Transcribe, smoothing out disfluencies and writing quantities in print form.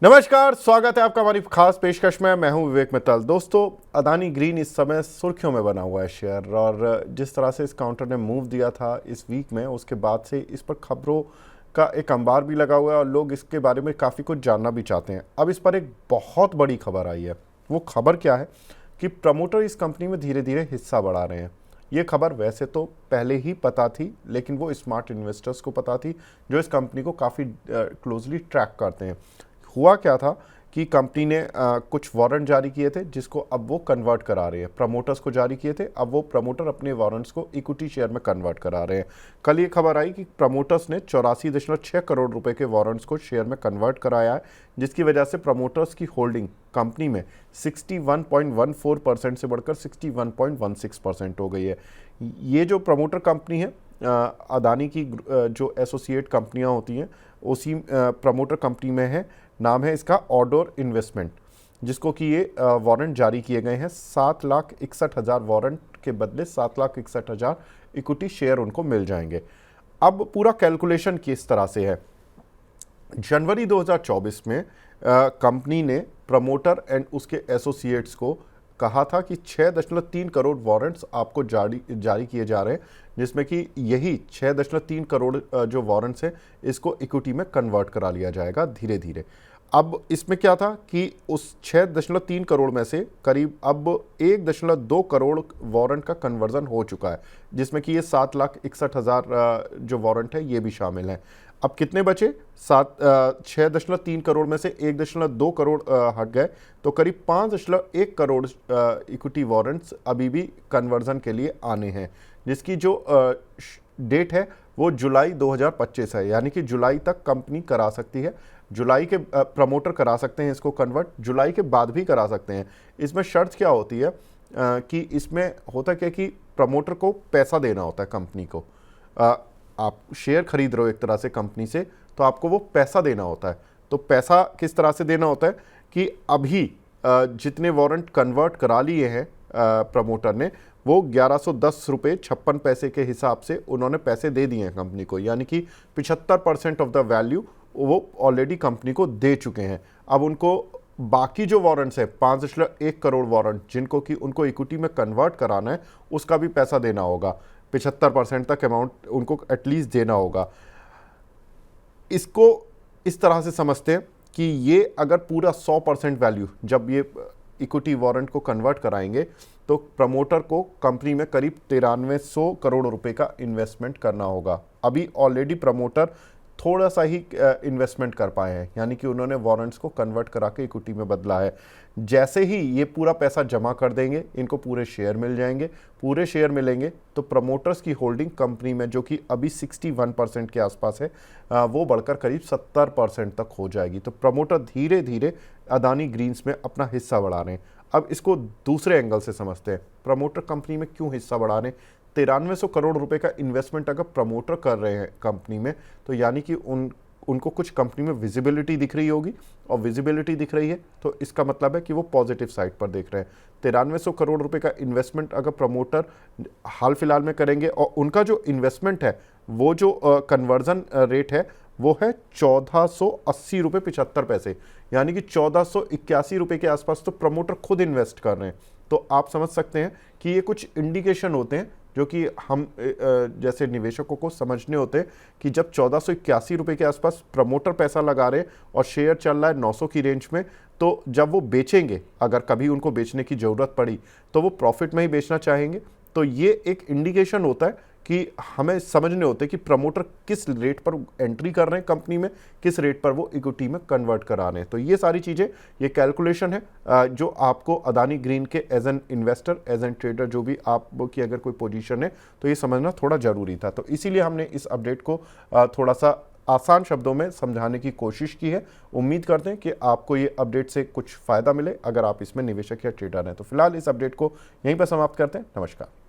नमस्कार, स्वागत है आपका हमारी खास पेशकश में। मैं हूं विवेक मित्तल। दोस्तों, अदानी ग्रीन इस समय सुर्खियों में बना हुआ है शेयर, और जिस तरह से इस काउंटर ने मूव दिया था इस वीक में, उसके बाद से इस पर खबरों का एक अंबार भी लगा हुआ है और लोग इसके बारे में काफ़ी कुछ जानना भी चाहते हैं। अब इस पर एक बहुत बड़ी खबर आई है। वो खबर क्या है कि प्रमोटर इस कंपनी में धीरे धीरे हिस्सा बढ़ा रहे हैं। ये खबर वैसे तो पहले ही पता थी, लेकिन वो स्मार्ट इन्वेस्टर्स को पता थी जो इस कंपनी को काफ़ी क्लोजली ट्रैक करते हैं। हुआ क्या था कि कंपनी ने कुछ वारंट जारी किए थे, जिसको अब वो कन्वर्ट करा रहे हैं। प्रमोटर्स को जारी किए थे, अब वो प्रमोटर अपने वारंट्स को इक्विटी शेयर में कन्वर्ट करा रहे हैं। कल ये खबर आई कि प्रमोटर्स ने 84.6 करोड़ रुपए के वारंट्स को शेयर में कन्वर्ट कराया है, जिसकी वजह से प्रमोटर्स की होल्डिंग कंपनी में 61.14% से बढ़कर 61.16% हो गई है। ये जो प्रमोटर कंपनी है, अदानी की जो एसोसिएट कंपनियां होती हैं उसी प्रमोटर कंपनी में है। नाम है इसका ऑडोर इन्वेस्टमेंट, जिसको कि ये वारंट जारी किए गए हैं। 7,61,000 वारंट के बदले 7,61,000 इक्विटी शेयर उनको मिल जाएंगे। अब पूरा कैलकुलेशन किस तरह से है। जनवरी 2024 में कंपनी ने प्रमोटर एंड उसके एसोसिएट्स को कहा था कि 6.3 करोड़ वारंट्स आपको जारी किए जा रहे हैं, जिसमें कि यही 6.3 करोड़ जो वारंट्स हैं इसको इक्विटी में कन्वर्ट करा लिया जाएगा धीरे धीरे। अब इसमें क्या था कि उस 6.3 करोड़ में से करीब अब 1.2 करोड़ वारंट का कन्वर्जन हो चुका है, जिसमें कि ये 7,61,000 जो वारंट है ये भी शामिल हैं। अब कितने बचे? 6.3 करोड़ में से 1.2 करोड़ हट गए, तो करीब 5.1 करोड़ इक्विटी वारंट्स अभी भी कन्वर्जन के लिए आने हैं, जिसकी जो डेट है वो जुलाई 2025 है। यानी कि जुलाई तक कंपनी करा सकती है। जुलाई के प्रमोटर करा सकते हैं इसको कन्वर्ट, जुलाई के बाद भी करा सकते हैं। इसमें शर्त क्या होती है कि इसमें होता क्या कि प्रमोटर को पैसा देना होता है कंपनी को। आप शेयर खरीद रहे हो एक तरह से कंपनी से, तो आपको वो पैसा देना होता है। तो पैसा किस तरह से देना होता है कि अभी जितने वारंट कन्वर्ट करा लिए हैं प्रमोटर ने, वो 1110 रुपये 56 पैसे के हिसाब से उन्होंने पैसे दे दिए हैं कंपनी को। यानी कि 75% ऑफ द वैल्यू वो ऑलरेडी कंपनी को दे चुके हैं। अब उनको बाकी जो वारंट्स है 5.1 करोड़ वारंट, जिनको कि उनको इक्विटी में कन्वर्ट कराना है, उसका भी पैसा देना होगा। 75% तक अमाउंट उनको एटलीस्ट देना होगा। इसको इस तरह से समझते हैं कि ये अगर पूरा 100% वैल्यू जब ये इक्विटी वारंट को कन्वर्ट कराएंगे, तो प्रमोटर को कंपनी में करीब 9300 करोड़ रुपए का इन्वेस्टमेंट करना होगा। अभी ऑलरेडी प्रमोटर थोड़ा सा ही इन्वेस्टमेंट कर पाए हैं, यानी कि उन्होंने वारंट्स को कन्वर्ट करा के इक्विटी में बदला है। जैसे ही ये पूरा पैसा जमा कर देंगे, इनको पूरे शेयर मिल जाएंगे। पूरे शेयर मिलेंगे तो प्रमोटर्स की होल्डिंग कंपनी में, जो कि अभी 61% के आसपास है, वो बढ़कर करीब 70% तक हो जाएगी। तो प्रमोटर धीरे धीरे अदानी ग्रीन्स में अपना हिस्सा बढ़ा रहे हैं। अब इसको दूसरे एंगल से समझते हैं, प्रमोटर कंपनी में क्यों हिस्सा बढ़ा रहे हैं। 9300 करोड़ रुपए का इन्वेस्टमेंट अगर प्रमोटर कर रहे हैं कंपनी में, तो यानी कि उनको कुछ कंपनी में विजिबिलिटी दिख रही होगी, और विजिबिलिटी दिख रही है तो इसका मतलब है कि वो पॉजिटिव साइड पर देख रहे हैं। 9300 करोड़ रुपए का इन्वेस्टमेंट अगर प्रमोटर हाल फिलहाल में करेंगे, और उनका जो इन्वेस्टमेंट है वो जो कन्वर्जन रेट है वो है 1480 रुपये 75 पैसे, यानी कि 1481 रुपये के आसपास तो प्रमोटर खुद इन्वेस्ट कर रहे हैं। तो आप समझ सकते हैं कि ये कुछ इंडिकेशन होते हैं जो कि हम जैसे निवेशकों को समझने होते हैं कि जब 1481 रुपये के आसपास प्रमोटर पैसा लगा रहे हैं और शेयर चल रहा है 900 की रेंज में, तो जब वो बेचेंगे, अगर कभी उनको बेचने की ज़रूरत पड़ी, तो वो प्रॉफिट में ही बेचना चाहेंगे। तो ये एक इंडिकेशन होता है कि हमें समझने होते हैं कि प्रमोटर किस रेट पर एंट्री कर रहे हैं कंपनी में, किस रेट पर वो इक्विटी में कन्वर्ट करा रहे हैं। तो ये सारी चीज़ें, ये कैलकुलेशन है जो आपको अदानी ग्रीन के as an investor, as an trader, जो भी आपकी अगर कोई पोजीशन है, तो ये समझना थोड़ा ज़रूरी था। तो इसीलिए हमने इस अपडेट को थोड़ा सा आसान शब्दों में समझाने की कोशिश की है। उम्मीद करते हैं कि आपको ये अपडेट से कुछ फ़ायदा मिले अगर आप इसमें निवेशक या ट्रेडर हैं। तो फिलहाल इस अपडेट को यहीं पर समाप्त करते हैं। नमस्कार।